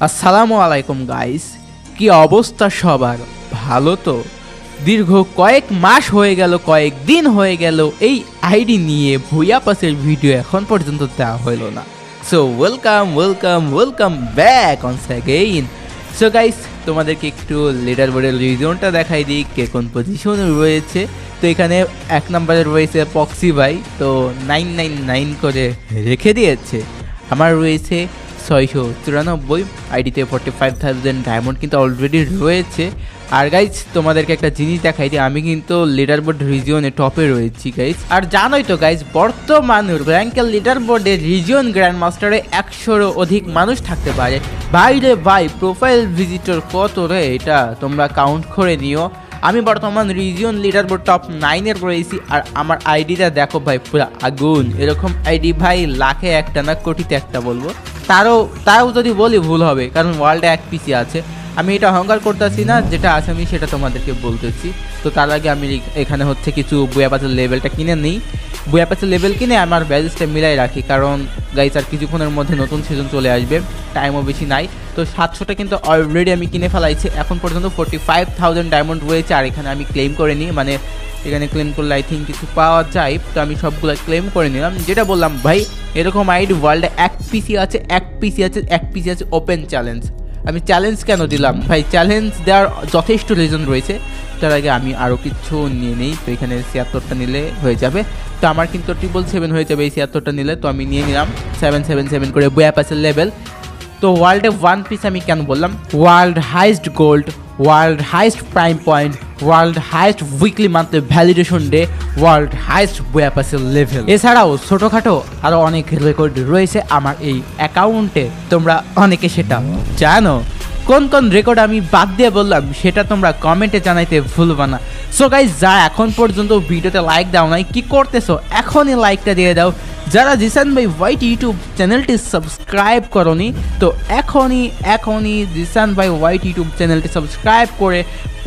আসসালামু আলাইকুম গাইস, কি অবস্থা সবার? ভালো তো? দীর্ঘ কয়েক মাস হয়ে গেল, কয়েক দিন হয়ে গেল এই আইডি নিয়ে ভুইয়া পাসের ভিডিও এখন পর্যন্ত দেওয়া হলো না। So welcome back once again. So guys, তোমাদেরকে একটু লিডার বোর্ডের রিজনটা দেখাই দিই, কে কোন পজিশনে রয়েছে। তো এখানে 1 নম্বরে রয়েছে পক্সি ভাই, তো 999 করে রেখে দিয়েছে। আমার রয়েছে 694, আইডিতে 45,000 ডায়মন্ড কিন্তু অলরেডি রয়েছে। আর গাইজ তোমাদেরকে একটা জিনিস দেখাই দিই, আমি কিন্তু লিডার বোর্ড রিজিয়নে টপে রয়েছি গাইজ। আর জানোই তো গাইজ, বর্তমান র্যাঙ্কের লিডার বোর্ডে রিজিয়ন গ্র্যান্ড মাস্টারে 100-এরও অধিক মানুষ থাকতে পারে। ভাই রে ভাই, প্রোফাইল ভিজিটর কত রে, এটা তোমরা কাউন্ট করে নিও। আমি বর্তমান রিজিয়ন লিডার বোর্ড টপ 9-এর রয়েছি। আর আমার আইডিটা দেখো ভাই, পুরো আগুন। এরকম আইডি ভাই লাখে একটা না কোটিতে একটা বলবো। তারও যদি বলি ভুল হবে, কারণ ওয়ার্ল্ডে 1 পিসি আছে। আমি এটা অহংকার করতেছি না, যেটা আছে আমি সেটা তোমাদেরকে বলতেছি। তো তার আগে আমি এখানে হচ্ছে কিছু বুয়া পাসের লেভেলটা কিনে নিই। বুয়া পাসের লেভেল কিনে আমার ব্যালেন্সটা মিলাই রাখি, কারণ গাইস আর কিছুক্ষণের মধ্যে নতুন সিজন চলে আসবে, টাইমও বেশি নাই। তো 700টা কিন্তু অলরেডি আমি কিনে ফেলাইছি। এখন পর্যন্ত 45,000 ডায়মন্ড রয়েছে। আর এখানে আমি ক্লেম করে নিই, মানে এখানে ক্লেম করলে আই থিঙ্ক কিছু পাওয়া যায়। তো আমি সবগুলো ক্লেম করে নিলাম। যেটা বললাম ভাই, এরকম আইডি ওয়ার্ল্ডে 1 পিসি আছে, 1 পিসি আছে ওপেন চ্যালেঞ্জ। আমি চ্যালেঞ্জ কেন দিলাম ভাই? চ্যালেঞ্জ দেওয়ার যথেষ্ট রিজন রয়েছে। তার আগে আমি আরও কিছু নিয়ে নিই। তো এখানে 76টা নিলে হয়ে যাবে। তো আমার কিন্তু 777 হয়ে যাবে এই 76টা নিলে। তো আমি নিয়ে নিলাম 777 করে বুয়া পাসের লেভেল। তো ওয়ার্ল্ডে 1 পিস আমি কেন বললাম? World highest gold, world highest prime point, world highest weekly monthly validation day, world highest বুয়া পাসের লেভেল। এছাড়াও ছোটোখাটো আরও অনেক রেকর্ড রয়েছে আমার এই অ্যাকাউন্টে। তোমরা অনেকে সেটা জানো। কোন কোন রেকর্ড আমি বাদ দিয়ে বললাম সেটা তোমরা কমেন্টে জানাইতে ভুলবা না। সো গাইজ, যারা এখন পর্যন্ত ভিডিওতে লাইক দাও নাই, কি করতেছো? এখনই লাইকটা দিয়ে দাও। যারা জিসান ভাই হোয়াইট ইউটিউব চ্যানেলটি সাবস্ক্রাইব করনি, তো এখনই জিসান ভাই হোয়াইট ইউটিউব চ্যানেলটি সাবস্ক্রাইব করে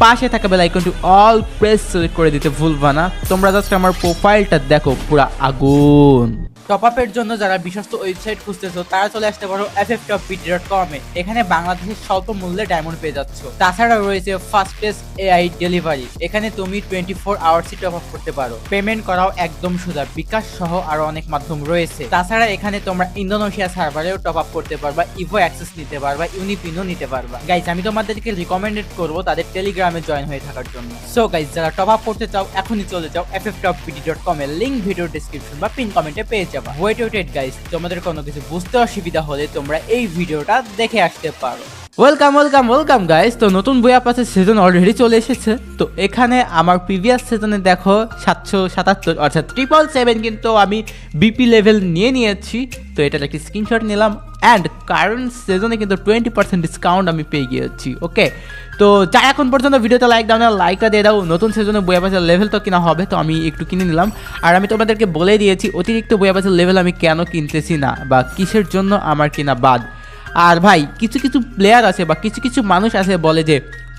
পাশে থাকা বেল আইকনটি অল প্রেস করে দিতে ভুলবা না। তোমরা জাস্ট আমার প্রোফাইলটা দেখো, পুরা আগুন। টপ আপের জন্য যারা বিশ্বস্ত ওয়েবসাইট খুঁজতেছো, তারা চলে আসতে পারো fftoppd.com এ। এখানে বাংলাদেশের স্বল্প মূল্যে ডায়মন্ড পেয়ে যাচ্ছ। তাছাড়া রয়েছে ফাস্টেস্ট এআই ডেলিভারি। এখানে তুমি 24 আওয়ার্সই টপ আপ করতে পারো। পেমেন্ট করাও একদম সোজা, বিকাশ সহ আরো অনেক মাধ্যম রয়েছে। তাছাড়া এখানে তোমরা ইন্দোনেশিয়া সার্ভারেও টপ আপ করতে পারবা, ইভো অ্যাক্সেস নিতে পারবা, ইউনিপিনও নিতে পারবা। গাইজ, আমি তোমাদেরকে রিকমেন্ডেড করবো তাদের টেলিগ্রামে জয়েন হয়ে থাকার জন্য। সো গাইজ, যারা টপ আপ করতে চাও এখনই চলে যাও fftoppd.com এর লিংক ভিডিও ডেসক্রিপশন বা পিন কমেন্টে পেয়ে যাবা। ওয়েট গাইস, তোমাদের কোনো কিছু বুঝতে অসুবিধা হলে তোমরা এই ভিডিওটা দেখে আসতে পারো। Welcome guys. তো নতুন বুয়া পাসের সিজন অলরেডি চলে এসেছে। তো এখানে আমার প্রিভিয়াস সিজনে দেখো 777 অর্থাৎ 777 কিন্তু আমি বিপি লেভেল নিয়ে নিয়েছি। তো এটার একটি স্ক্রিনশট নিলাম। অ্যান্ড কারেন্ট সিজনে কিন্তু 20% ডিসকাউন্ট আমি পেয়ে গিয়েছি। ওকে, তো যা এখন পর্যন্ত ভিডিওতে লাইক দাও না, লাইকটা দিয়ে দাও। নতুন সিজনে বুয়া পাসের লেভেল তো কিনা হবে, তো আমি একটু কিনে নিলাম। আর আমি তোমাদেরকে বলে দিয়েছি অতিরিক্ত বুয়া পাসের লেভেল আমি কেন কিনতেছি না বা কিসের জন্য আমার কিনা বাদ। আর ভাই, কিছু প্লেয়ার আছে বা কিছু মানুষ আছে বলে যে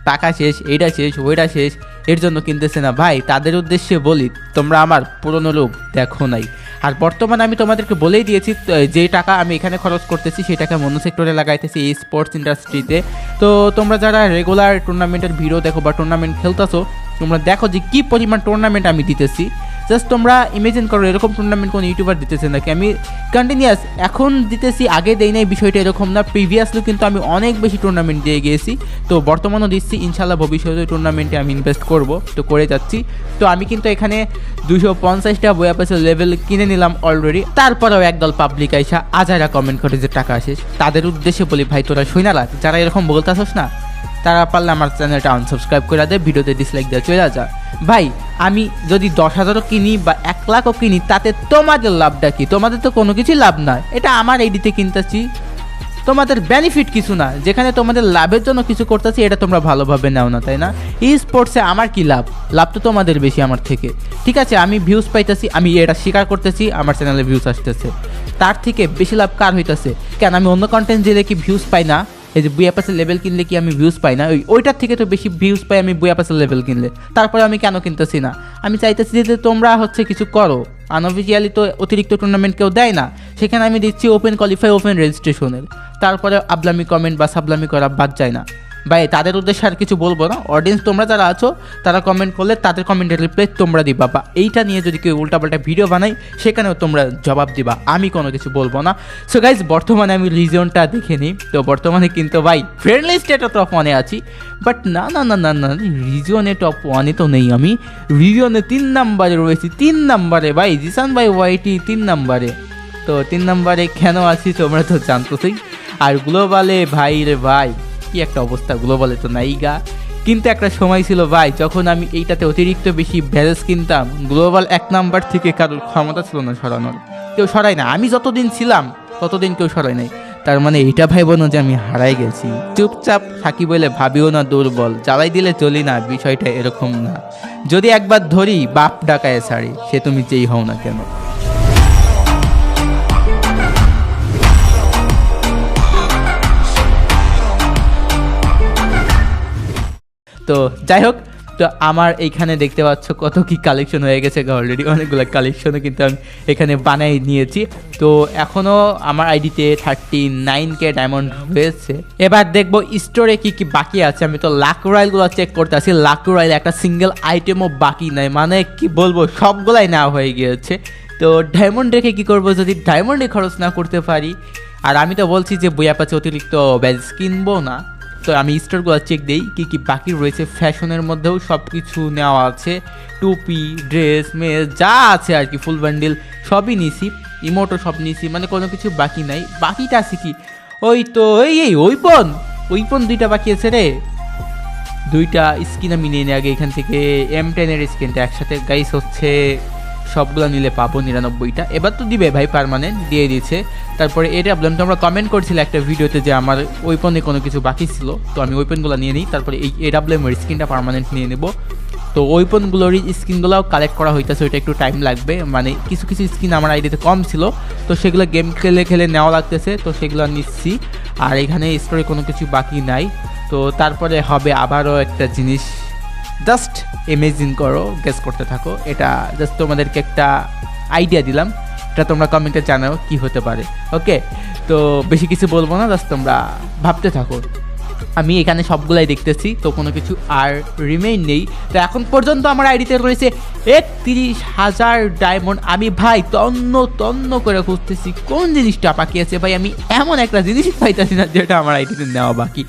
টাকা শেষ, এইটা শেষ, ওইটা শেষ, এর জন্য কিনতেছে না। ভাই, তাদের উদ্দেশ্যে বলি, তোমরা আমার পুরনো রূপ দেখো নাই। আর বর্তমানে আমি তোমাদেরকে বলেই দিয়েছি, যে টাকা আমি এখানে খরচ করতেছি সেই টাকা মনো সেক্টরে লাগাইতেছি, এই স্পোর্টস ইন্ডাস্ট্রিতে। তো তোমরা যারা রেগুলার টুর্নামেন্টের ভিডিও দেখো বা টুর্নামেন্ট খেলতেছো, তোমরা দেখো যে কী পরিমাণ টুর্নামেন্ট আমি দিতেছি। জাস্ট তোমরা ইমেজিন করো, এরকম টুর্নামেন্ট কোনো ইউটিউবার দিতেছে নাকি? আমি কন্টিনিউয়াস এখন দিতেছি, আগে দেই নাই, বিষয়টা এরকম না। প্রিভিয়াসলি কিন্তু আমি অনেক বেশি টুর্নামেন্ট দিয়ে গিয়েছি। তো বর্তমানেও দিচ্ছি, ইনশাল্লাহ ভবিষ্যতে টুর্নামেন্টে আমি ইনভেস্ট করব, তো করে যাচ্ছি। তো আমি কিন্তু এখানে 250টা বুয়া পাসের লেভেল কিনে নিলাম অলরেডি। তারপরেও একদল পাবলিক আইসা আজারা কমেন্ট করে যে টাকা আসে। তাদের উদ্দেশ্যে বলি, ভাই তোরা শুইনা লাগ, যারা এরকম বলতেছস না, তারা পারলে আমার চ্যানেলটা আনসাবস্ক্রাইব করে দেয়, ভিডিওতে ডিসলাইক দেওয়া চলে যা। ভাই, আমি যদি 10,000ও কিনি বা 1 লাখও কিনি, তাতে তোমাদের লাভটা কি? তোমাদের তো কোনো কিছুই লাভ নয়। এটা আমার আইডিতে কিনতেছি, তোমাদের বেনিফিট কিছু না। যেখানে তোমাদের লাভের জন্য কিছু করতেছি, এটা তোমরা ভালোভাবে নাও না, তাই না? ই স্পোর্টসে আমার কি লাভ? লাভ তো তোমাদের বেশি আমার থেকে। ঠিক আছে, আমি ভিউজ পাইতেছি, আমি এটা স্বীকার করতেছি, আমার চ্যানেলে ভিউজ আসতেছে। তার থেকে বেশি লাভ কার হইতেছে? কেন আমি অন্য কন্টেন্ট দিলে কি ভিউজ পাই না? এই যে বুয়া পাসের লেভেল কিনলে কি আমি ভিউজ পাই না? ওইটার থেকে তো বেশি ভিউজ পাই আমি বুয়া পাসের লেভেল কিনলে। তারপরে আমি কেন কিনতেছি না? আমি চাইতেছি যে তোমরা হচ্ছে কিছু করো, আনঅফিসিয়ালি তো অতিরিক্ত টুর্নামেন্ট কেউ দেয় না, সেখানে আমি দিচ্ছি ওপেন কোয়ালিফাই ওপেন রেজিস্ট্রেশনের, তারপরে আবলামি কমেন্ট বা সাবলামি করা বাদ যায় না ভাই। তাদের উদ্দেশ্যে আর কিছু বলবো না, অডিয়েন্স তোমরা যারা আছো তারা কমেন্ট করলে তাদের কমেন্টের রিপ্লাই তোমরা দিবা, বা এইটা নিয়ে যদি কেউ উল্টাপাল্টা ভিডিও বানাই সেখানেও তোমরা জবাব দিবা, আমি কোনো কিছু বলবো না। সো গাইজ বর্তমানে আমি রিজনটা দেখে নিই। তো বর্তমানে কিন্তু ভাই ফ্রেন্ডলি স্টেটে টপ 1-এ আছি, বাট না না না না না রিজনে টপ 1-এ তো নেই, আমি রিজনে 3 নাম্বারে রয়েছি, 3 নাম্বারে ভাই, জিসান ভাই ওয়াইটি 3 নাম্বারে। তো 3 নাম্বারে কেন আছি তোমরা তো জানতেছই। আর গ্লোবালে ভাই রে ভাই কি একটা অবস্থা, গ্লোবালে তো নাই গা। কিন্তু একটা সময় ছিল ভাই যখন আমি এইটাতে অতিরিক্ত বেশি ব্যালেন্স কিনতাম, গ্লোবাল 1 নাম্বার থেকে কারোর ক্ষমতা ছিল না সরানোর, কেউ সরাই না, আমি যতদিন ছিলাম ততদিন কেউ সরাই নাই। তার মানে এইটা ভাইব না যে আমি হারাই গেছি, চুপচাপ থাকি বলে ভাবিও না দুর্বল, জ্বালাই দিলে চলি না, বিষয়টা এরকম না। যদি একবার ধরি বাপ ডাকায় ছাড়ি, সে তুমি যেই হও না কেন। তো যাই হোক, তো আমার এইখানে দেখতে পাচ্ছ কত কি কালেকশন হয়ে গেছে, অলরেডি অনেকগুলো কালেকশনও কিন্তু আমি এখানে বানাই নিয়েছি। তো এখনও আমার আইডিতে 39K ডায়মন্ড হয়েছে। এবার দেখবো স্টোরে কি কি বাকি আছে। আমি তো লাক রয়্যালগুলো চেক করতে আছি, লাক রয়্যাল একটা সিঙ্গেল আইটেমও বাকি নাই, মানে কি বলবো সবগুলাই নেওয়া হয়ে গিয়েছে। তো ডায়মন্ড রেখে কী করবো যদি ডায়মন্ডে খরচ না করতে পারি। আর আমি তো বলছি যে বইয়া পাচ্ছে অতিরিক্ত ব্যাজ কিনবো না, তো আমি স্টোরগুলো চেক দিই কী কী বাকি রয়েছে। ফ্যাশনের মধ্যেও সব কিছু নেওয়া আছে, টুপি, ড্রেস, মেস যা আছে আর কি, ফুল বান্ডিল সবই নিছি, ইমোটো সব নিছি, মানে কোনো কিছু বাকি নাই। বাকিটা আছে কি, ওই তো এই ওইপন 2টা বাকি আছে রে, 2টা স্কিন আমি নিয়ে নিই আগে এখান থেকে। M10-এর স্কিনটা একসাথে গাইস হচ্ছে সবগুলো নিলে পাবো 99টা, এবার তো দিবে ভাই, পার্মানেন্ট দিয়ে দিয়েছে। তারপরে এটা বললাম তোমরা কমেন্ট করছিলে একটা ভিডিওতে যে আমার ওয়েপনে কোনো কিছু বাকি ছিল, তো আমি ওয়েপনগুলো নিয়ে নিই। তারপরে এই AWM-এর স্কিনটা পার্মানেন্ট নিয়ে নেব। তো ওয়েপনগুলোর স্কিনগুলোও কালেক্ট করা হইতেছে, ওইটা একটু টাইম লাগবে, মানে কিছু কিছু স্কিন আমার আইডিতে কম ছিল, তো সেগুলো গেম খেলে নেওয়া লাগতেছে, তো সেগুলো নিচ্ছি। আর এখানে স্টোরে কোনো কিছু বাকি নাই। তো তারপরে হবে আবারও একটা জিনিস, জাস্ট ইমেজিন করো, গেস করতে থাকো, এটা জাস্ট তোমাদেরকে একটা আইডিয়া দিলাম, এটা তোমরা কমেন্টে জানাও কি হতে পারে। ওকে, তো বেশি কিছু বলবো না, জাস্ট তোমরা ভাবতে থাকো। আমি এখানে সবগুলাই দেখতেছি, তো কোনো কিছু আর রিমেইন নেই। তো এখন পর্যন্ত আমার আইডিতে রয়েছে 31,000 ডায়মন্ড। আমি ভাই তন্ন করে খুঁজতেছি কোন জিনিসটা বাকি আছে ভাই, আমি এমন একটা জিনিস পাইতেছি না যেটা আমার আইডিতে নেওয়া বাকি।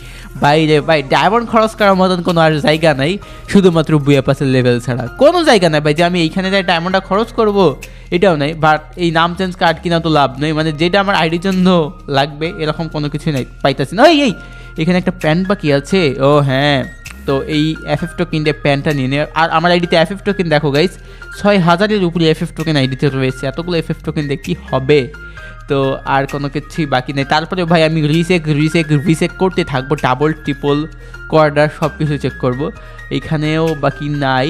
বাইরে ভাই ডায়মন্ড খরচ করার মতন কোনো আর জায়গা নাই, শুধুমাত্র বুয়া পাসের লেভেল ছাড়া কোনো জায়গা নাই ভাই যে আমি এইখানে যাই ডায়মন্ডটা খরচ করব, এটাও নাই। বাট এই নাম চেঞ্জ কার্ড কিনা তো লাভ নেই, মানে যেটা আমার আইডির জন্য লাগবে এরকম কোনো কিছু নাই, পাইতেছি না। এই এখানে একটা প্যান্ট বাকি আছে, ও হ্যাঁ, তো এই FF টোকেন দিয়ে প্যান্টটা নিয়ে নেয়। আর আমার আইডিতে FF টোকেন দেখো গাইস, 6,000-এর উপরে FF টোকেন আইডিতে রয়েছে, এতগুলো FF টোকেন দিয়ে কী হবে। তো আর কোনো কিছুই বাকি নেই। তারপরে ভাই আমি রিসেক করতে থাকবো, ডাবল ট্রিপল কোয়ার্টার সব কিছু চেক করবো, এখানেও বাকি নাই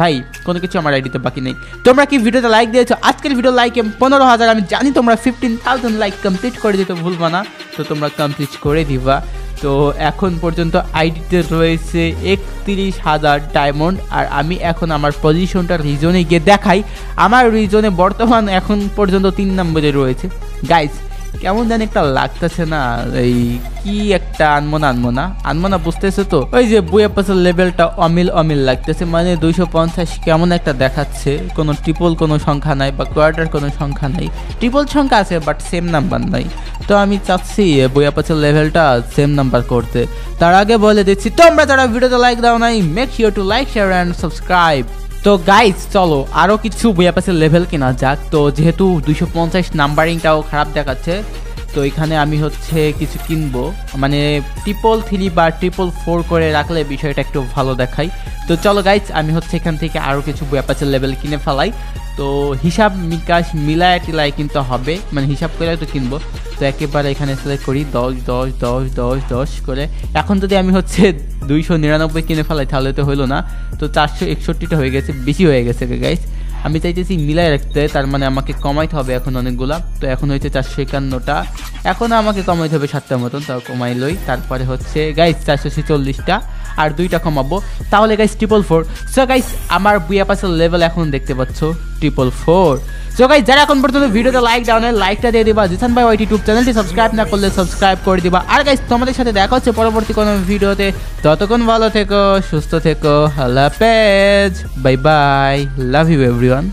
ভাই, কোনো কিছু আমার আইডিতে বাকি নেই। তোমরা কি ভিডিওতে লাইক দিয়েছো? আজকের ভিডিও লাইক 15,000, আমি জানি তোমরা 15,000 লাইক কমপ্লিট করে দিতে ভুলবা না, তো তোমরা কমপ্লিট করে দিবা। তো এখন পর্যন্ত আইডিতে রয়েছে 31,000 ডায়মন্ড। আর আমি এখন আমার পজিশনটা রিজনে গিয়ে দেখাই, আমার রিজনে বর্তমান এখন পর্যন্ত 3 নম্বরে রয়েছে। গাইস কেমন জানি একটা লাগতেছে না, এই কি একটা আনমোনা বুঝতেছে তো, ওই যে বুয়া পাসের লেভেলটা অমিল লাগতেছে, মানে 250 কেমন একটা দেখাচ্ছে, কোনো ট্রিপল কোনো সংখ্যা নাই বা কোয়ার্টার কোনো সংখ্যা নাই, ট্রিপল সংখ্যা আছে বাট সেম নাম্বার নাই। তো আমি চাচ্ছি বুয়া পাসের লেভেলটা সেম নাম্বার করতে। তার আগে বলে দিচ্ছি তোমরা যারা ভিডিওতে লাইক দাও নাই, make sure to like, share and subscribe. তো গাইজ চলো আরও কিছু বুয়া পাসের লেভেল কেনা যাক। তো যেহেতু 250 নাম্বারিংটাও খারাপ দেখাচ্ছে, তো এখানে আমি হচ্ছে কিছু কিনবো, মানে 333 বা 444 করে রাখলে বিষয়টা একটু ভালো দেখাই। তো চলো গাইজ আমি হচ্ছে এখান থেকে আরও কিছু বুয়া পাসের লেভেল কিনে ফেলাই। তো হিসাব নিকাশ মিলায় টিলায় কিনতে হবে, মানে হিসাব করে তো কিনবো। তো একেবারে এখানে সিলেক্ট করি 10 10 10 10 10 করে। এখন যদি আমি হচ্ছে 299 কিনে ফেলাই তাহলে তো হলো না, তো 461টা হয়ে গেছে, বেশি হয়ে গেছে গাইজ। আমি চাইতেছি মিলাই রাখতে, তার মানে আমাকে কমাইতে হবে এখন অনেকগুলা। তো এখন হয়েছে 451টা, এখন আমাকে কমাইতে হবে 7টার মতন, তাও কমাইলই। তারপরে হচ্ছে গাইজ 446টা, আর 2টা কমাবো, তাহলে গাইজ 444। সো গাইজ আমার বুয়া পাসের লেভেল এখন দেখতে পাচ্ছ 444। সো গাইস, যারা এখন পর্যন্ত ভিডিওতে লাইক দাও না, লাইকটা দিয়ে দিবা। জিসান ভাই ওয়াইটি ইউটিউব চ্যানেলটি সাবস্ক্রাইব না করলে সাবস্ক্রাইব করে দিবা। আর গাইস, তোমাদের সাথে দেখা হচ্ছে পরবর্তী কোনো ভিডিওতে। ততক্ষণ ভালো থেকো, সুস্থ থেকো, আল্লাহ হাফেজ, bye bye, love you everyone.